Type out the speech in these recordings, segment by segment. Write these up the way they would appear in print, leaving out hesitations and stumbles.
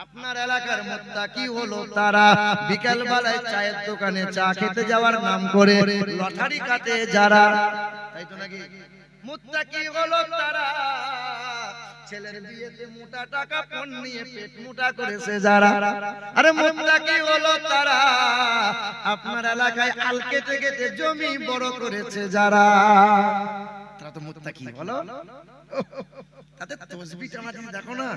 আপনার এলাকার মুত্তাকি হলো তারা বিকাল বেলায় চায়ের দোকানে চা খেতে যাওয়ার নাম করে লটারি কাটে যারা, তাই তো নাকি? মুত্তাকি হলো তারা ছেলের বিয়েতে মোটা টাকা পণ নিয়ে পেট মোটা করেছে যারা। আরে মুত্তাকি হলো তারা আপনার এলাকায় আল কেটে কেটে জমি বড় করেছে যারা। তারা তো মুত্তাকি, বলো। তাদের তসবিহটা আমার যদি দেখো না,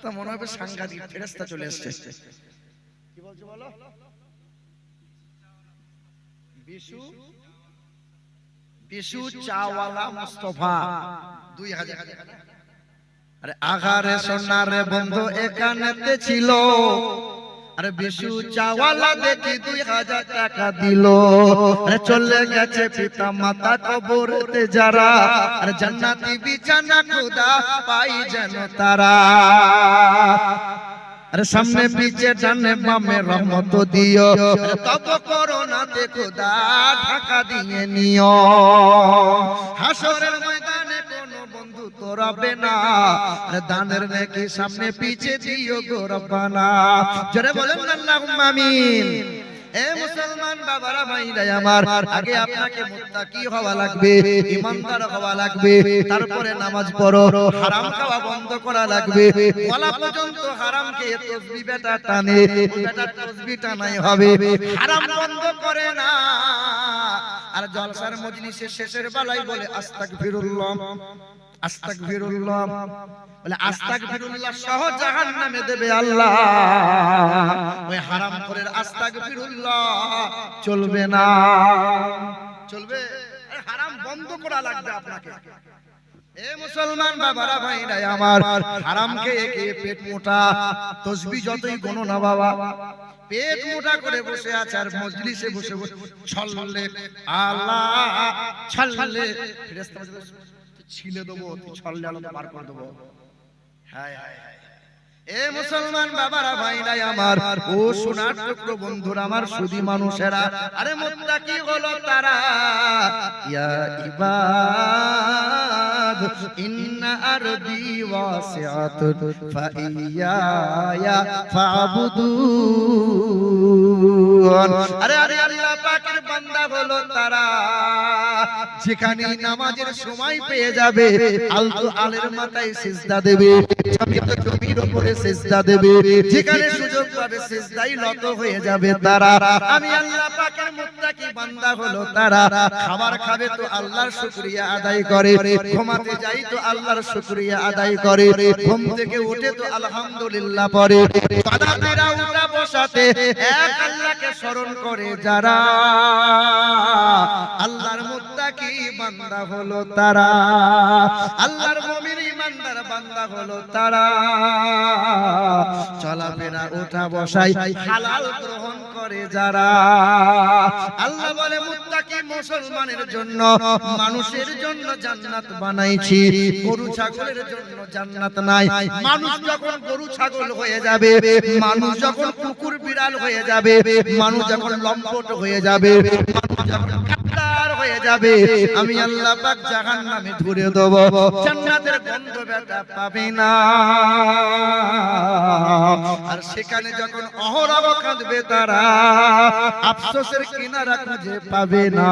তা মনে হবে সাংঘাতিক ফেরেশতা চলে এসেছে। কি বলছো বলো? বিশু বিশু চাওয়ালা মুস্তাফা 2000। আরে আগারে সোনারে বন্ধু এখানেতে ছিল, আরে বিশু চাওয়ালা দেখি 2000 টাকা দিল। আরে চলে গেছে পিতা মাতা কবরেতে যারা, আরে জান্নাতি বিছানা খোদা পাই যেন তারা। আরে সামনে পিছে ডানে বামে রহমত দিও, তব করোনাতে খোদা ঢাকা দিয়ে নিও। হাসরের ময়দানে কোনো বন্ধু তো রবে না, আরে দানের নেকি সামনে পিছে দিও গো রব্বানা। জোরে বলেন আল্লাহুম্মা আমিন। এ মুসলমান বাবারা ভাইরা আমার, আগে আপনাকে মুত্তাকি হওয়া লাগবে, ঈমানদার হওয়া লাগবে, তারপরে নামাজ পড়ো, হারাম খাওয়া বন্ধ করা লাগবে। গলা পর্যন্ত হারাম খেয়ে তাসবিহ বেটা টানে, বেটা তাসবিহ টানাই হবে, হারাম বন্ধ করে না। আর জলসার মজলিসের শেষের বেলায় বলে আস্তাগফিরুল্লাহ, আস্তাগফিরুল্লাহ, বলে আস্তাগফিরুল্লাহ সহ জাহান্নামে দেবে আল্লাহ। ওই হারামখোরের আস্তাগফিরুল্লাহ চলবে না, চলবে? হারাম বন্ধ করা লাগবে আপনাকে। এ মুসলমান বাবারা ভাইরা আমার, হারাম খেয়ে খেয়ে পেট মোটা, তাসবিহ যতই গোনো না বাবা, পেট মোটা করে বসে আছে আর মজলিসে বসে বসে ছললে আল্লাহ ছললে ফেরেশতা ছিলে দেবো, ছললে আল্লাহ পার করে দেবো। হায় হায় হায়। এ মুসলমান বাবারা ভাইরা আমার, ও সোনার টুকরো বন্ধুরা আমার, সুধী মানুষেরা, আরে মুত্তাকি হলো তারা। ইয়া ইবাদ ইন্না আরদি ওয়াসিআতুন ফাইয়ায়া ফাবুদুন। আরে আরে আল্লাহ পাকের বান্দা হলো তারা, যেখানে নামাজের সময় পেয়ে যাবে আলতো আলের মাথায় সিজদা দেবে, জমির উপরে সিজদা দেবে, যেখানে সুযোগ পাবে সিজদাই নত হয়ে যাবে তারা। আমি আল্লাহ পাকের মুত্তাকি বান্দা হলো তারা, খাবার খাবে তো আল্লাহর শুকরিয়া আদায় করে, ঘুমাতে যাই তো আল্লাহর শুকরিয়া আদায় করে, ঘুম থেকে উঠে তো আলহামদুলিল্লাহ পড়ে, সালাতেরা উঠা বসাতে এক আল্লাহকে স্মরণ করে যারা, আল্লাহর মুত্তাকি বান্দা হলো তারা, আল্লাহর মুমিন ইমানদার বান্দা হলো তারা। চলাফেরা ওঠা বসাই হালাল গ্রহণ করে যারা। আল্লাহ বলে মুত্তাকি মুসলমানের জন্য, মানুষের জন্য জান্নাত বানাইছি, গরু ছাগলের জন্য জান্নাত নাই। মানুষ যখন গরু ছাগল হয়ে যাবে, মানুষ যখন কুকুর বিড়াল হয়ে যাবে, মানুষ যখন লম্পট হয়ে যাবে, মানুষ যখন কাফের হয়ে যাবে, আমি আল্লাহ পাক জাহান্নামে ধরে দেব, জান্নাতের গন্ধ বেটা পাবে না। আর সেখানে যখন অহরহ কাঁদবে তারা, আফসোসের কিনারা খুঁজে পাবে না।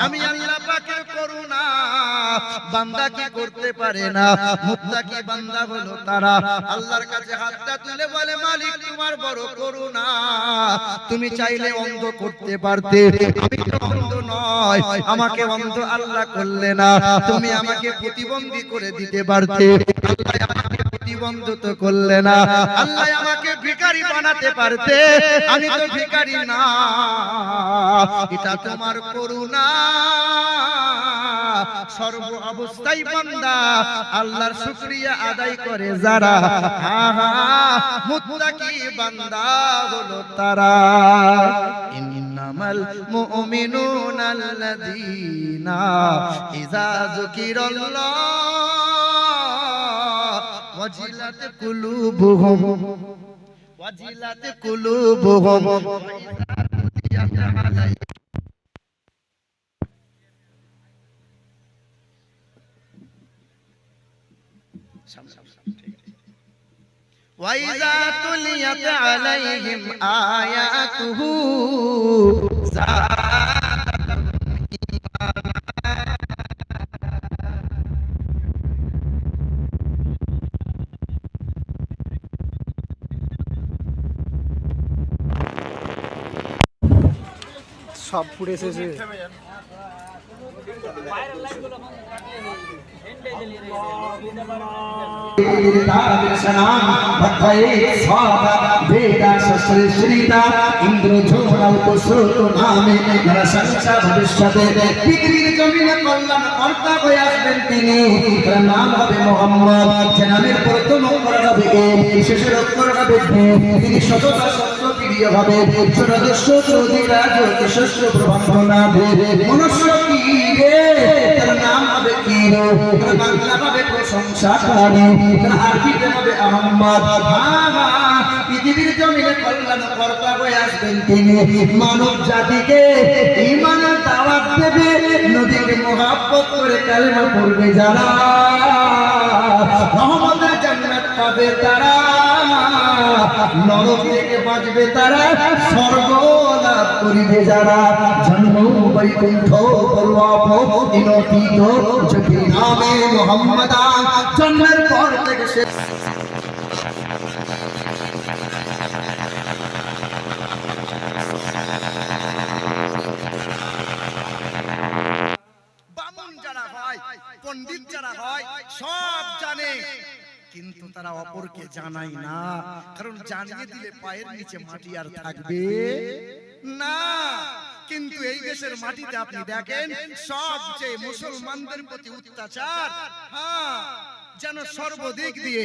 আমি আল্লাহ পাকের করুণা বান্দা কি করতে পারে না, মুত্তাকি বান্দা হলো তারা, আল্লাহর কাছে হাতটা তুলে বলে মালিক তোমার বড় করুণা, তুমি চাইলে অন্ধ করতে পারতে, আমি তো অন্ধ নয়, আমাকে অন্ধ আল্লাহ করলে না, তুমি আমাকে প্রতিবন্ধী করে দিতে পারতে, আল্লাহ আমাকে প্রতিবন্ধত করলে না, আল্লাহ আমাকে ভিখারি বানাতে পারতে, আমি তো ভিখারি না, এটা তোমার করুণা। সর্ব অবস্থায় বান্দা আল্লাহর শুকরিয়া আদায় করে যারা, মুত্তাকি বান্দা হলো তারা। ইন্নামাল মুমিনুনা আল্লাযীনা ইযা যুকিরাল্লাহ ওয়াজিলাত কুলুবুহুম ওয়াজিলাত কুলুবুহুম ওয়া ইযা তুলিয়াত আলাইহিম ওয়াইজা তুলিয়াত আলাইহিম আয়াতুহু সব পুড়ে শেষে পৃথিবীর জমিনে কল্যাণ কর্তা হয়ে আসবেন তিনি। তার নাম হবে মুহাম্মদ। যে নামের প্রথম অক্ষর হবে এ, শেষের অক্ষর হবে বে। তিনি সততা সত্য প্রিয় হবে, চোরাদস্য চৌধুরীরা জ্যোতিষস্য প্রভাবনা মনুষ্য কি রে, তার নাম হবে কি রে, তার বাংলা হবে প্রশংসাকারী, তার আরবিতে হবে আহম্মদ। পৃথিবীর জমিনে কল্যাণ কর্তা হয়ে আসবেন তিনি। মানব জাতিকে ঈমানের দাওয়াত দেবে, নবীকে মুহাব্বত করে কালেমা পড়বে যারা, রহমতের জান্নাত পাবে তারা, নরক থেকে বাঁচবে তারা, স্বর্গ লাভ করিবে যারা। জন্ম বৈকুণ্ঠ পরলোক ইনতিত যদি নামে মুহাম্মদ, জন্মের পর থেকে সে বামুন যারা হয়, পণ্ডিত যারা হয়, সব জানে, কিন্তু তারা অপরকে জানায় না। কারণ জানিয়ে দিলে পায়ের নিচে মাটি আর থাকবে না। কিন্তু এই দেশের মাটিতে আপনি দেখেন সবচেয়ে মুসলমানদের প্রতি অত্যাচার, হ্যাঁ, যেন সর্বদিক দিয়ে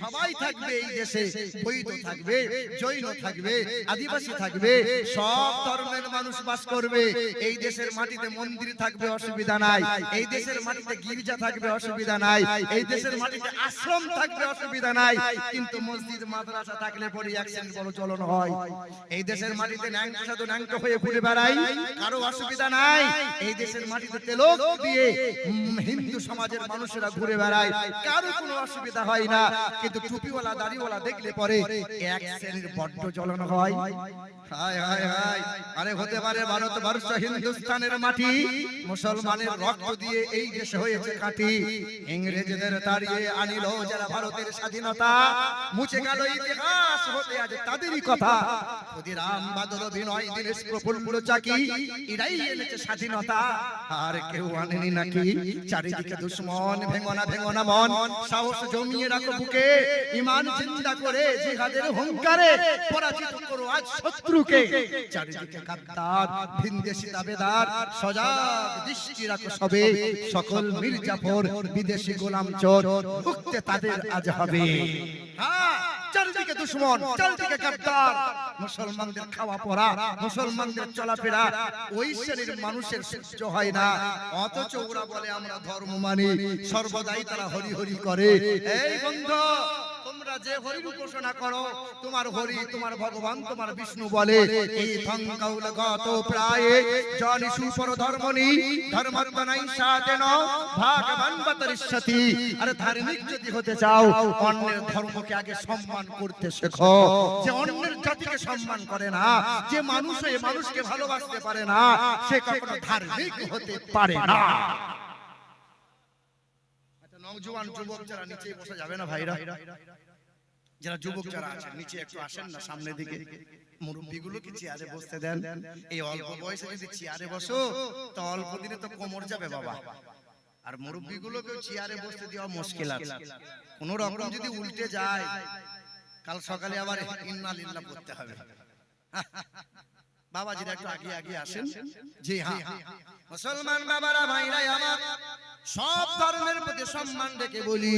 সবাই থাকবে এই দেশে, বৈধ থাকবে, জৈন থাকবে, আদিবাসী থাকবে, সব ধর্মের মানুষ বাস করবে এই দেশের মাটিতে। মন্দির থাকবে, অসুবিধা নাই। এই দেশের মাটিতে গির্জা থাকবে, অসুবিধা নাই। এই দেশের মাটিতে আশ্রম থাকবে, অসুবিধা নাই। কিন্তু মসজিদ মাদ্রাসা থাকলে পরে এক শ্রেণীর বড় চলন হয়। এই দেশের মাটিতে ন্যাংক সাধু ন্যাংক হয়ে ঘুরে বেড়াই, কারো অসুবিধা নাই। এই দেশের মাটিতে তেলক দিয়ে হিন্দু সমাজের মানুষেরা ঘুরে বেড়ায়, কারো কোনো অসুবিধা হয় না। কিন্তু টুপিওয়ালা দাড়িওয়ালা দেখলে পরে এক শ্রেণীর বড্ড জ্বলন হয়। হায় হায় হায়, আরে হতে পারে ভারতবর্ষ হিন্দুস্তানের মাটি, মুসলমানের রক্ত দিয়ে এই দেশ হয়েছে কাটি। ইংরেজদের তাড়িয়ে আনিল যারা ভারতের স্বাধীনতা, মুছে গেল ইতিহাস হতে আজ তাদেরই কথা। ক্ষুদিরাম বাদল বিনয় দীনেশ প্রফুল্ল চাকি, এরাই এনেছে স্বাধীনতা, আর কেউ আনেনি নাকি। চারিদিকে দুশ্মন, ভেঙনা ভেঙনা মন, সাহস জমিয়ে রাখো বুকে, ঈমান জিন্দা করে জিহাদের হুঙ্কারে পরাজিত করো আজ শত্রুকে। চারিদিকে গাদ্দার, ভিনদেশী দাবেদার, সজাগ দৃষ্টি রাখো সবে, সকল মির্জাফর বিদেশি গোলাম চোর, মুক্তে তাদের আজ হবে। হ্যাঁ, চারিদিকে দুশ্মন, চারিদিকে গাদ্দার, মুসলমানদের খাওয়া পড়া, মুসলমানদের চলাফেরা ওই শ্রেণীর মানুষের সহ্য হয় না। অথচ ওরা বলে আমরা ধর্ম মানি, সর্বদাই তারা হরি হরি করে। এই বন্ধু, তোমরা যে হরির উপাসনা করো, তোমার হরি তোমার ভগবান তোমার বিষ্ণু বলে। এই ধঙ্কাউলগত প্রায় জনি সুপর ধর্মনি ধর্মত্বনাই সাতেন ভগবান বতরিষ্যতি। আরে ধার্মিক যদি হতে চাও, অন্যের ধর্মকে আগে সম্মান করতে শেখো। যে অন্যের জাতিকে সম্মান করে না, যে মানুষ হয়ে মানুষকে ভালোবাসতে পারে না, সে কখনো ধার্মিক হতে পারে না। আচ্ছা, নওজোয়ান যুবক যারা নিচে বসে যাবে না ভাইরা, যারা যুবক যারা আছেন নিচে একটু আসেন না সামনের দিকে। মুরব্বিগুলোকে চেয়ারে বসতে দেন। এই অল্প বয়সে যদি চেয়ারে বসো তো অল্প দিনে তো কোমর যাবে বাবা। আর মুরব্বিগুলোকে চেয়ারে বসতে দেওয়া মুশকিল আছে। কোন রকম যদি উল্টে যায়, কাল সকালে আবার ইন্না লিল্লাহ পড়তে হবে। বাবাজিরা একটু আগে আগে আসেন। জি হ্যাঁ, মুসলমান বাবারা ভাইরা আমার, সব ধর্মের প্রতি সম্মান রেখে বলি,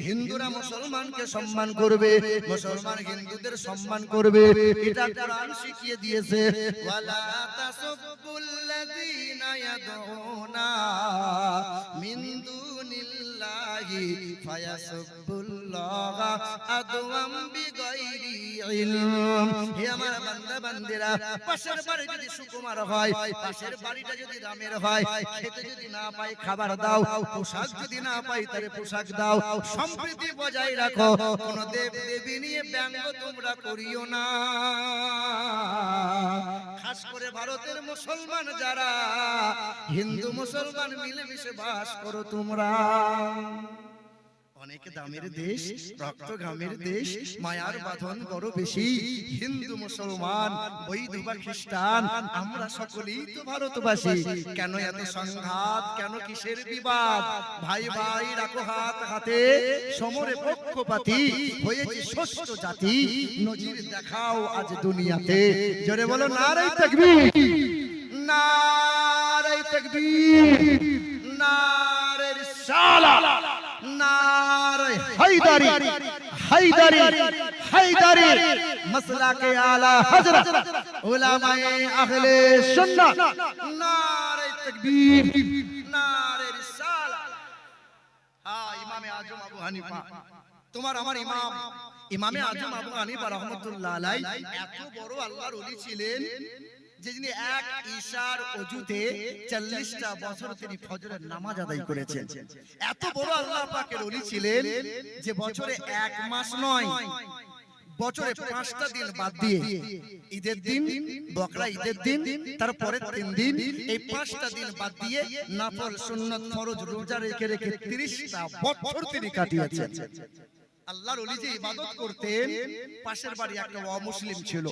হিন্দুরা মুসলমানকে সম্মান করবে, মুসলমান হিন্দুদের সম্মান করবে, এটা কোরআন শিখিয়ে দিয়েছে। ওয়ালা তাসুবুল্লাযীনা ইয়াদউনা মিন দুনিল্লাহি আলাইহি ফায়াসুবুল্লাহ আদওয়াম বিগাইরি ইলম। হে আমার বান্দা বান্দিরা, পাশের বাড়ি যদি সুকুমার হয়, পাশের বাড়িটা যদি রামের হয়, খেতে যদি না পাই খাবার দাও, পোশাক যদি না পাই তাহলে পোশাক দাও, সম্প্রীতি বজায় রাখো। কোন দেব দেবী নিয়ে ব্যঙ্গ তোমরা করিও না। খাস করে ভারতের মুসলমান যারা, হিন্দু মুসলমান মিলেমিশে বাস করো তোমরা। অনেক দামের দেশ, রক্ত ঘামের দেশ, মায়ার বাঁধন বড় বেশি। হিন্দু মুসলমান বৈধ বা খ্রিস্টান আমরা সকলেই তো ভারতবাসী। কেন এত সংঘাত, কেন কিসের বিবাদ? ভাই ভাই রাখো হাত হাতে, সমরে পক্ষপাতী হয়েছে ষষ্ঠ জাতি। নজির দেখাও আজ দুনিয়াতে। জোরে বলো নারে তাকবীর, নারে তাকবীর, নারে রিসালাত, নারে হায়দারি, হায়দারি, হায়দারি। মাসলাকে আলা হযরত উলামায়ে আহলে সুন্নাত। নারে তাকবীর, নারে রিসালাত। হ্যাঁ, ইমামে আজম আবু হানিফা, তোমার আমার ইমাম, ইমামে আজম আবু হানিফা রাহমাতুল্লাহ আলাইহি এত বড় আল্লাহর ওলি ছিলেন যে যিনি এক ঈশার ওযুতে 40টা বছর তিনি ফজরের নামাজ আদায় করেছেন। এত বড় আল্লাহ পাকের ওলি ছিলেন যে বছরে এক মাস নয়, বছরে 5টা দিন বাদ দিয়ে, ঈদের দিন, বকরা ঈদের দিন, তারপরে 3 দিন, এই 5টা দিন বাদ দিয়ে নফল সুন্নাত ফরজ রোজা রেখে রেখে 30টা বছর তিনি কাটিয়েছেন। আল্লাহর ওলি যে ইবাদত করতেন, পাশের বাড়ি একটা অমুসলিম ছিল,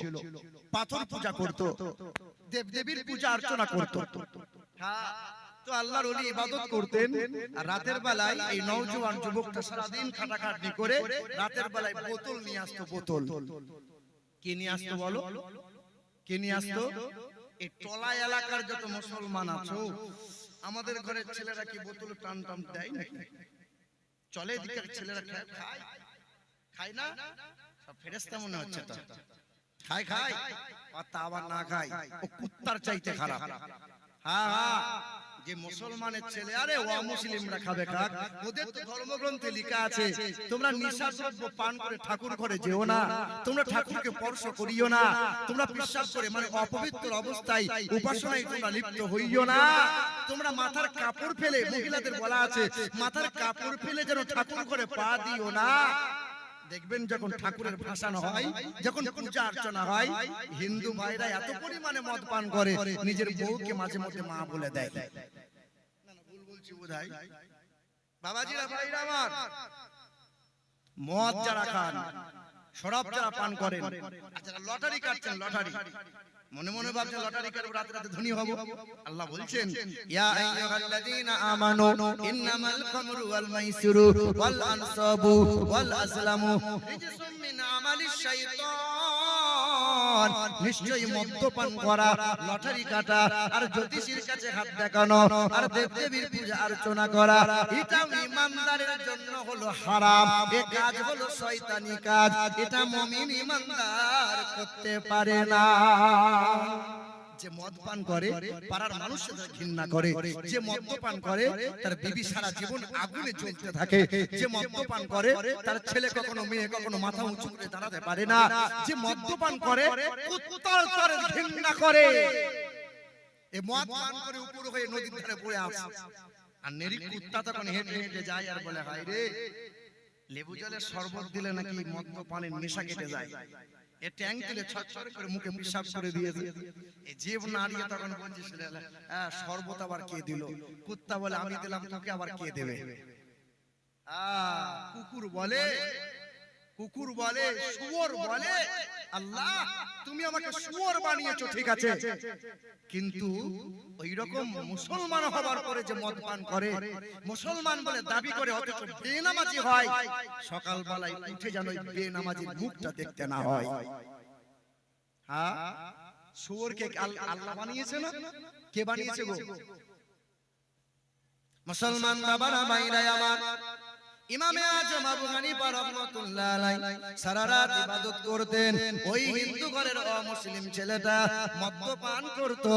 পাথর পূজা করত, দেবদেবীর পূজা অর্চনা করত। হ্যাঁ, তো আল্লাহর ওলি ইবাদত করতেন, আর রাতের বেলায় এই নওজোয়ান যুবকটা সারাদিন খাটাখাটনি করে রাতের বেলায় বোতল নিয়ে আসতো। বোতল কে নিয়ে আসতো বলো? কে নিয়ে আসতো? এই টলা এলাকার যত মুসলমান আছো, আমাদের ঘরের ছেলেরা কি বোতল টান টান দেয় নাকি? চলে এদিকের ছেলেরা খায়, খায় না? সব ফেরেশতা মনে হচ্ছে তো। খায় খায়, আর তা আবার না খায়, ও কুত্তার চাইতে খারাপ। হ্যাঁ হ্যাঁ, যে মুসলমানের ছেলে, আরে ও মুসলিমরা খাবে খাক, ওদের তো ধর্মগ্রন্থে লেখা আছে তোমরা নিশা দ্রব্য পান করে ঠাকুর ঘরে যেও না, তোমরা ঠাকুরকে স্পর্শ করিও না, তোমরা বিশ্বাস করে মানে অপবিত্র অবস্থায় উপাসনায় তোমরা লিপ্ত হইও না, তোমরা মাথার কাপড় ফেলে, মহিলাদের বলা আছে মাথার কাপড় ফেলে যেন ঠাকুর ঘরে পা দিও না। দেখবেন যখন ঠাকুরের ভাসানো হয়, যখন পূজা অর্চনা হয়, হিন্দু ভাইরা এত পরিমাণে মদ পান করে নিজের বউকে মাঝে মধ্যে মা বলে দেয়। না না, ভুল বলছি বোধহয়। বাবাজিরা ভাইরা আমার, মদ যারা খান, শরাব যারা পান করেন, আর যারা লটারি কাটছেন, লটারি মনে মনে ভাবছেন লটারি কাটবো, রাতে রাতে ধনী হব। আল্লাহ বলছেন, ইয়া আইয়ুহাল্লাযীনা আমানু ইন্নামাল খামরু ওয়াল মাইসিরু ওয়াল আনসাবু ওয়াল আসলামু রিজসুম মিন আমালিশ শাইতান। নিশ্চয়ই মদ্যপান করা, লটারি কাটা, আর জ্যোতিষীর কাছে হাত দেখানো, আর দেবদেবীর পূজা অর্চনা করা, এটা ঈমানদারের জন্য হলো হারাম। এ কাজ হলো শয়তানি কাজ, এটা মুমিন ঈমানদার করতে পারে না। যে মদ পান করে পাড়ার মানুষের ঘৃণা করে, যে মদ্যপান করে তার বিবি সারা জীবন আগুনে জ্বলতে থাকে, যে মদ্যপান করে তার ছেলে কখনো মেয়ে কখনো মাথা উঁচু করে দাঁড়াতে পারে না, যে মদ্যপান করে কুত্তার তার ঘৃণা করে। এই মদ পান করে উপর হয়ে নদীর ধারে পড়ে আসে, আর নেরি কুত্তা তখন হেঁটে হেঁটে যায় আর বলে, হায় রে, লেবু জলের শরবত দিলে নাকি মদ্যপানের নেশা কেটে যায়, এ ট্যাঙ্ক দিলে ছটছট করে মুখে পিশাব করে দিয়ে দিয়ে। এই জীব নাড়িয়ে তখন বলছে, হ্যাঁ শরবত আবার কে দিল? কুত্তা বলে, আমি দিলাম, তোকে আবার কে দেবে? কুকুর বলে, কুকুর বলে, শুয়োর বলে, আল্লাহ তুমি আমাকে শুয়োর বানিয়েছো, ঠিক আছে, কিন্তু ওই রকম মুসলমান হবার পরে যে মদ পান করে, মুসলমান বলে দাবি করে, অথচ বেনামাজি হয়, সকাল বেলায় উঠে যেন ওই বেনামাজির মুখটা দেখতে না হয়। হ্যাঁ, শুয়োরকে আল্লাহ বানিয়েছে না? কে বানিয়েছে গো? মুসলমান বাবারা ভাইরা আমার, ইমামে আজম আবু হানিফা রাহমাতুল্লাহ আলাইহি সারা রাত ইবাদত করতেন। ওই হিন্দু ঘরের অমুসলিম ছেলেটা মদ্যপান করত,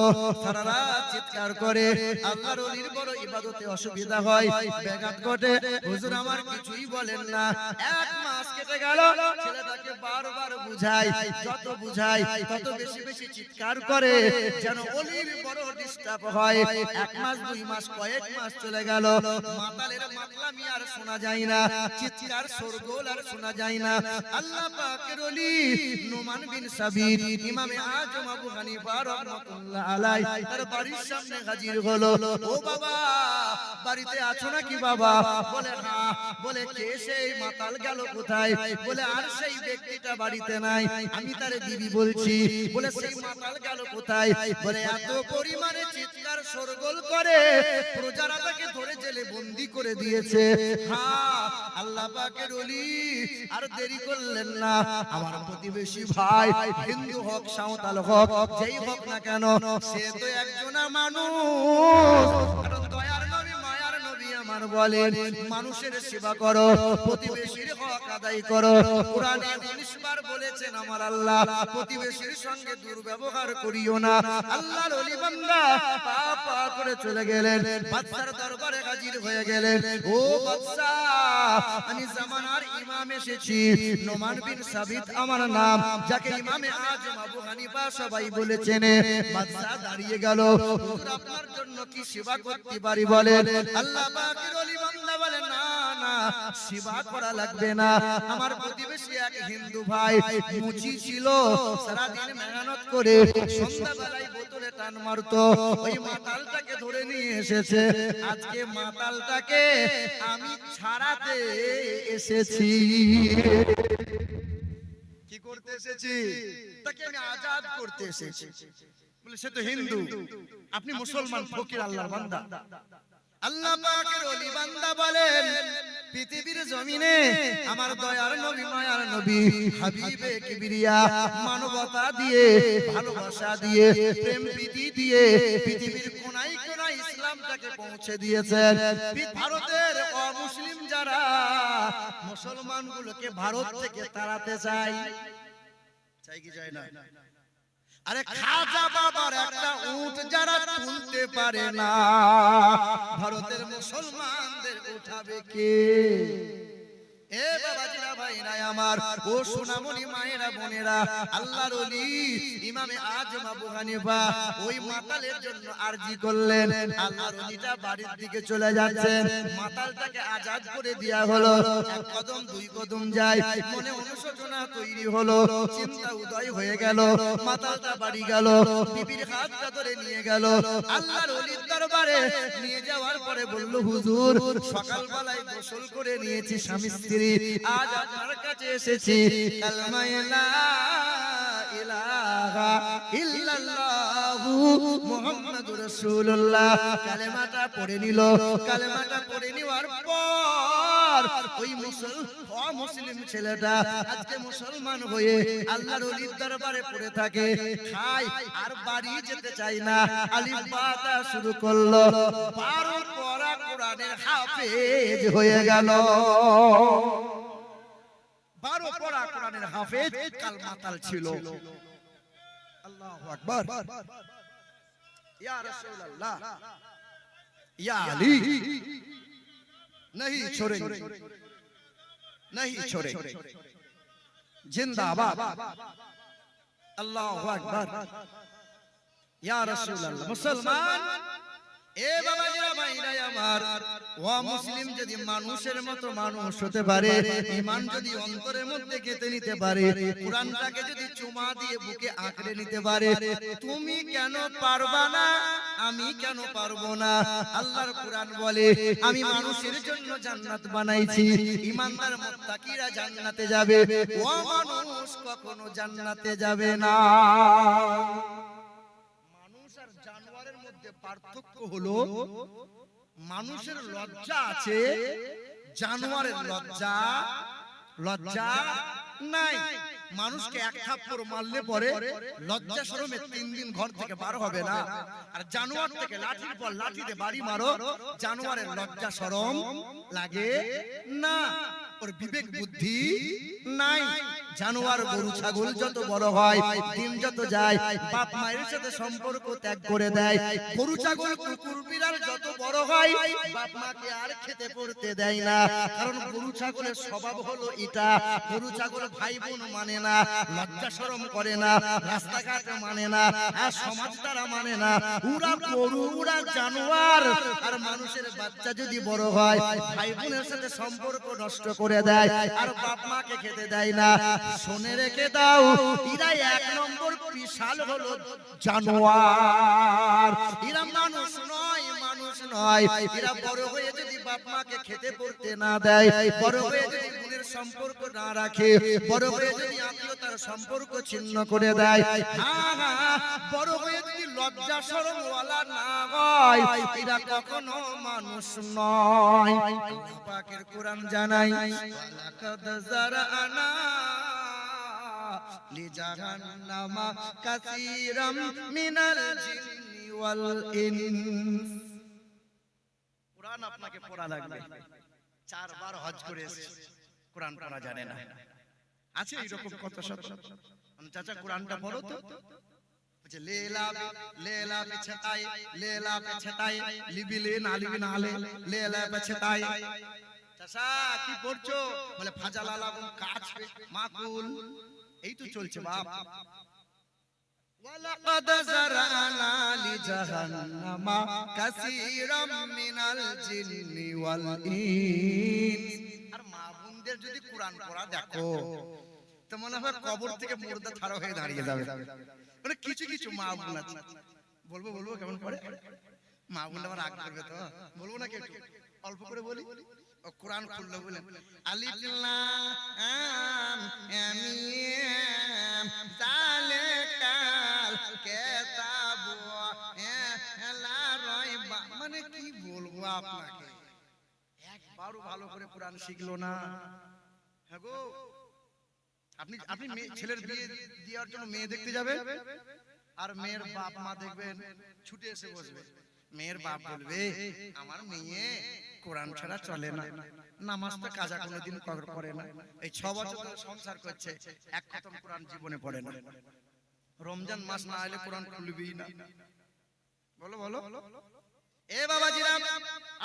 সারা রাত চিৎকার করে। আল্লাহর ওলির বড় ইবাদতে অসুবিধা হয়, ব্যাঘাত ঘটে। হুজুর আমার কিছুই বলেন না। এক মাস কেটে গেল, ছেলেটাকে বারবার বুঝাই, যত বুঝাই তত বেশি বেশি চিৎকার করে, যেন ওলির বড় ডিস্টার্ব হয়। এক মাস, দুই মাস, কয়েক মাস চলে গেল, মাতালের মাতলামি আর শোনা যায় না, চিৎকার শোরগোল আর শোনা যায় না। আল্লাহ পাকের ওলি নোমান বিন সাবিত ইমামে আজম আবু হানিফা রাহমাতুল্লাহ আলাইহি তার বাড়ির সামনে হাজির হলো। ও বাবা, বাড়িতে আছো নাকি বাবা? বলে হ্যাঁ। বলে কে সেই মাতাল গেল কোথায়? বলে আর সেই ব্যক্তিটা বাড়িতে নাই, আমি তার বিবি বলছি। বলে সেই মাতাল গেল কোথায়? বলে এত পরিমাণে চিৎকার শোরগোল করে প্রজারা তাকে ধরে জেলে বন্দি করে দিয়েছে। হ্যাঁ, আল্লাহ পাকের ওলি আর দেরি করলেন না। আমার প্রতিবেশী ভাই, হিন্দু হোক সাঁওতাল হোক, যেই হোক না কেন, সে তো একজনা মানুষ। কারণ দয়ার নবী মায়ার নবী আমার বলেন, মানুষের সেবা করো, প্রতিবেশীর হক আদায় করো। কোরআনে 19 বার বলেছেন আমার আল্লাহ, প্রতিবেশীর সঙ্গে দুর্ব্যবহার করিও না। আল্লাহর ওলি বান্দা পা পা করে চলে গেলেন, বাদশার দরবারে হাজির হয়ে গেলেন। ও বাদশা, আমি জামানার ইমাম এসেছি, নোমান বিন সাবিত আমার নাম, যাকে ইমামে আজম আবু হানিফা সবাই বলেছেন। বাদশা দাঁড়িয়ে গেল, হুজুর আপনার জন্য কি সেবা করতে পারি বলেন? আল্লাহ পাকের ওলি বান্দা বলে, না না, সেবা করা লাগবে না। আমার প্রতিবেশী এক হিন্দু ভাই মুচি ছিল, সারা দিন মেহনত করে সন্ধ্যাবেলায় বোতলে টান মারতো, ওই মাতালটাকে ধরে নিয়ে এসেছে। আজকে মাতালটাকে আমি ছাড়াতে এসেছি। কি করতে এসেছি? তাকে আমি আজাদ করতে এসেছি। বলে সে তো হিন্দু, আপনি মুসলমান ফকির আল্লাহর বান্দা। আল্লাহ পাকের ওলি বান্দা বলেন, পৃথিবীর জমিনে আমার দয়ার নবী মায়ার নবী হাবিবে কিবরিয়া মানবতা দিয়ে, ভালোবাসা দিয়ে, প্রেম প্রীতি দিয়ে পৃথিবীর কোনায় কোনায় ইসলামটাকে পৌঁছে দিয়েছেন। ভারতের অমুসলিম যারা মুসলমানগুলোকে ভারত থেকে তাড়াতে চায়, চাই কি চায় না? আরে খাজা বাবার একটা উট যারা তুলতে পারে না, ভারতের মুসলমানদের উঠাবে কে? এ বাবাজিরা ভাইরা আমার, ও সোনামণি মায়েরা বোনেরা, আল্লাহর ওলি ইমামে আজম আবু হানিফা ওই মাতালের জন্য আরজি করলেন। আল্লাহর ওলিটা বাড়ির দিকে চলে যাচ্ছেন, মাতালটাকে আজাদ করে দেয়া হলো। এক কদম দুই কদম যায়, মনে অনুশোচনা তৈরি হলো, চিন্তা উদয় হয়ে গেল। মাতালটা বাড়ি গেল, বিবির হাতটা ধরে নিয়ে গেল আল্লাহর ওলির দরবারে। নিয়ে যাওয়ার পরে বলল, হুজুর সকালবেলায় গোসল করে নিয়েছি স্বামী স্ত্রী, আজ আপনার কাছে এসেছি, কালেমা লা ইলাহা ইল্লাল্লাহু মুহাম্মাদুর রাসূলুল্লাহ কালেমাটা পড়ে নিল। কালেমাটা পড়ে নেওয়ার পর ওই মুসলিম ছেলেটা আজকে মুসলমান হয়ে আল্লাহর ওলির দরবারে পড়ে থাকে, খায় আর বাড়ি যেতে চায় না। আলিফ বা তা শুরু করলো, 12 পড়া কোরআনের হাফেজ হয়ে গেল। 12 পড়া কোরআনের হাফেজ কাল মাতাল ছিল। আল্লাহু আকবার। ইয়া রাসূলুল্লাহ, ইয়া আলী, नहीं छोड़ेंगे, नहीं छोड़ेंगे, जिंदाबाद, अल्लाहु अकबर, या रसूल अल्लाह। मुसलमान এ বাবাজিরা ভাইরা আমার, ও মুসলিম যদি মানুষের মতো মানুষ হতে পারে, ঈমান যদি অন্তরের মধ্যে গেঁথে নিতে পারে, কোরআনটাকে যদি চুমা দিয়ে বুকে আঁকড়ে নিতে পারে, তুমি কেন পারবা না? আমি কেন পারবো না? আল্লাহর কোরআন বলে, আমি মানুষের জন্য জান্নাত বানাইছি, ঈমানদার মুত্তাকিরা জান্নাতে যাবে, ও মানুষ কখনো জান্নাতে যাবে না। জানোয়ারের মধ্যে পার্থক্য হলো, মানুষের লজ্জা আছে, জানোয়ারের লজ্জা নাই। মানুষকে এক থাপ্পড় মারলে পরে লজ্জা শরমে 3 দিন ঘর থেকে বার হবে না। আর জানোয়ার থেকে লাঠির পর লাঠিতে বাড়ি মারো, জানোয়ারের লজ্জা শরম লাগে না, ওর বিবেক বুদ্ধি নাই। জানোয়ার গরু ছাগল যত বড় হয়, দিন যত যায়, বাপ মায়ের সাথে সম্পর্ক ত্যাগ করে দেয়। গরু ছাগল কুকুর বিড়াল যত বড় হয়, বাপ মাকে আর খেতে পড়তে দেয় না। কারণ গরু ছাগলের স্বভাব হলো এটা, গরু ছাগল ভাই বোন মানে না, লজ্জা শরম করে না, রাস্তাঘাট মানে না, আর সমাজ তারা মানে না। উড়া গরু, উড়া জানোয়ার। আর মানুষের বাচ্চা যদি বড় হয়, ভাই বোনের সাথে সম্পর্ক নষ্ট করে দেয়, আর বাপ মাকে খেতে দেয় না। শুনে রেখে দাও, এরা 1 নম্বর বিশাল হলো জানোয়ার। এরা মানুষ নয়, মানুষ নয়। এরা বড় হয়ে যদি বাপ মাকে খেতে পড়তে না দেয়, বড় হয়ে যদি বোনের সম্পর্ক না রাখে, বড় হয়ে যদি আত্মীয়তার সম্পর্ক ছিন্ন করে দেয়, বড় হয়ে যদি লজ্জা শরম ওয়ালা না হয়, এরা কখনো মানুষ নয়। আল্লাহ পাকের কোরআন জানাই, ওয়ালাকাদ যারানা লিজাহান্নামা কাসীরাম মিনাল জিন্নি ওয়াল ইনস। কোরআন আপনাকে পড়া লাগবে। 4 বার হজ করে এসেছে, কোরআন পড়া জানে না। আছে এরকম কত শত। চাচা কোরআনটা পড়ো তো। বলছে লেলা লেলা পে ছতাই, লেলা পে ছতাই, লিবিলে নালিবি নালে, লেলা পে ছতাই। চাচা কি পড়ছো? বলে ফাজালালা কাজ পে মাকুল। এই তো চলছে বাপ। ওয়ালাকাদ যারানা লিজাহান্নামা কাসীরাম মিনাল জিন্নি ওয়াল ইনস। আর মা বোনদের যদি কোরআন পড়া দেখো, তো মনে হয় কবর থেকে মুর্দা ছাড়া হয়ে দাঁড়িয়ে যাবে। মানে কিছু কিছু মা বোন আছে, বলবো বলবো কেমন করে মা বোন আবার রাগ করবে তো, বলবো না কেউ, অল্প করে বলি। ও কোরআন খুললো বলেন আলিফ লাম মিম যালিকাল কিতাবু লা রাইবা। মানে কি বলবো আপনাকে, একবারও ভালো করে কোরআন শিখলো না। হ্যাঁ গো, আপনি ছেলের বিয়ে দেওয়ার জন্য মেয়ে দেখতে যাবেন, আর মেয়ের বাপ মা দেখবেন ছুটে এসে বসবে। মেয়ের বাপ বলবে আমার মেয়ে কোরআন ছাড়া চলে না, নামাজটা কাজা কোনোদিন করে না, এই 6 বছর ধরে সংসার করছে, এক খতম কোরআন জীবনে পড়ে না। রমজান মাস না এলে কোরআন খুলবেই না। বলো বলো এ বাবাজিরা,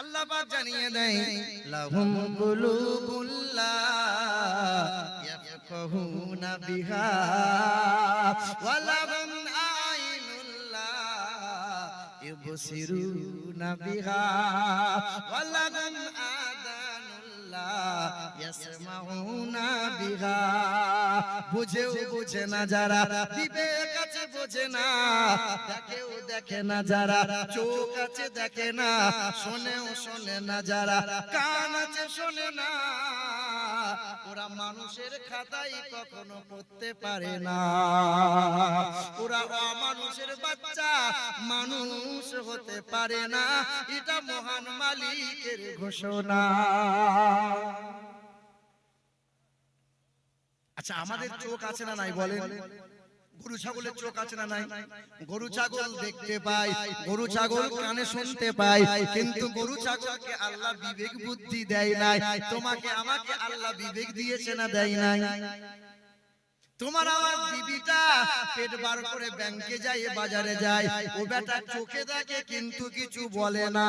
আল্লাহ পাক জানিয়ে দেয় লাহুম কুলুবুল্লা ইয়াফকাহুনা বিহা ওয়া লাহুম আইনুল্লা ইবসিরুনা বিহা ওয়া লাহুম আযানুল্লা ইয়াসমাউনা বিহা। বুঝেও বুঝে না যারা, বিবেক আছে বোঝে না, দেখেও দেখে না যারা, চোখ আছে দেখে না, শোনেও শোনে না যারা, কান আছে শোনে না, ওরা মানুষের খাতায় কখনো পড়তে পারে না। ওরা অমানুষের বাচ্চা, মানুষ হতে পারে না, এটা মহান মালিকের ঘোষণা। আচ্ছা আমাদের চোখ আছে না নাই বলেন? গরু ছাগলের চোখ আছে না নাই? গরু ছাগল দেখতে পায়, গরু ছাগল কানে শুনতে পায়, কিন্তু গরু ছাগলকে আল্লাহ বিবেক বুদ্ধি দেয় নাই। তোমাকে আমাকে আল্লাহ বিবেক দিয়েছে না দেয় নাই? তোমার আমার বিবিটা পেট বার করে ব্যাংকে যায়, বাজারে যায়, ও বেটা চোখে দেখে কিন্তু কিছু বলে না।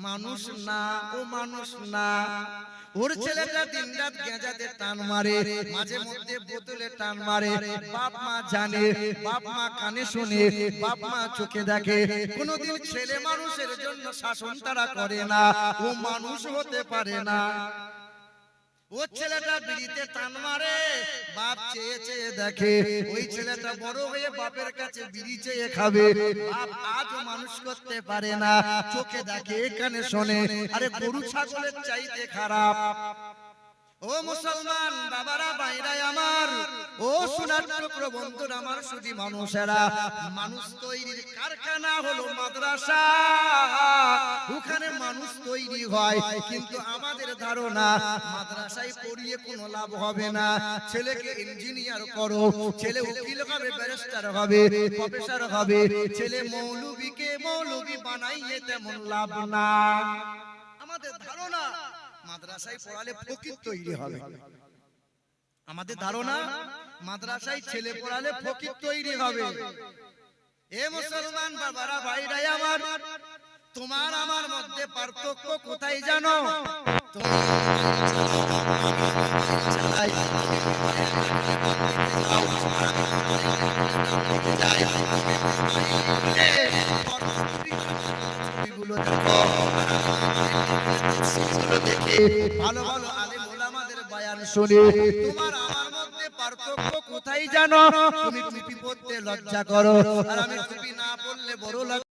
মানুষ না, ও মানুষ না। ওর ছেলেটা দিনরাত গেঁজাতে টান মারে, মাঝে মধ্যে বোতলে টান মারে, বাপ মা জানে, বাপ মা কানে শুনে, বাপ মা চোখে দেখে। কোনদিন ছেলে মানুষের জন্য শাসন তারা করে না, ও মানুষ হতে পারে না। ও ছেলেটা বিড়িতে টান মারে, বাপ চেয়ে চেয়ে দেখে, ওই ছেলেটা বড় হয়ে বাপের কাছে বিড়ি চেয়ে খাবে, বাপ আজও মানুষ করতে পারে না। চোখে দেখে, কানে শোনে। আরে গরু ছাগলের চাইতে খারাপ। ও ও মুসলমান বাবারা ভাইরা আমার, ও সোনার টুকরো বন্ধুরা আমার, শুধু মানুষেরা, মানুষ তৈরির কারখানা হলো মাদ্রাসা। ওখানে মানুষ তৈরি হয়, কিন্তু আমাদের ধারণা মাদ্রাসায় পড়িয়ে কোনো লাভ হবে না। ছেলেকে ইঞ্জিনিয়ার করো, ছেলে উকিল হবে, ব্যারিস্টার হবে, প্রফেসর হবে, ছেলে মৌলবীকে মৌলবী বানাইয়ে তেমন লাভ না। আমাদের ধারণা মাদ্রাসায় পড়ালে ফকির তৈরি হবে। আমাদের ধারণা মাদ্রাসায় ছেলে পড়ালে ফকির তৈরি হবে। এ মুসলমান বাবারা ভাইরা আমার, তোমার আমার মধ্যে পার্থক্য কোথায় জানো? ভালো ভালো আলেম ওলামাদের বয়ান শুনে তোমার আমার মধ্যে পার্থক্য কোথায় জানো? তুমি টুপি পরতে লজ্জা করো, আর আমি টুপি না পরলে বড় লজ্জা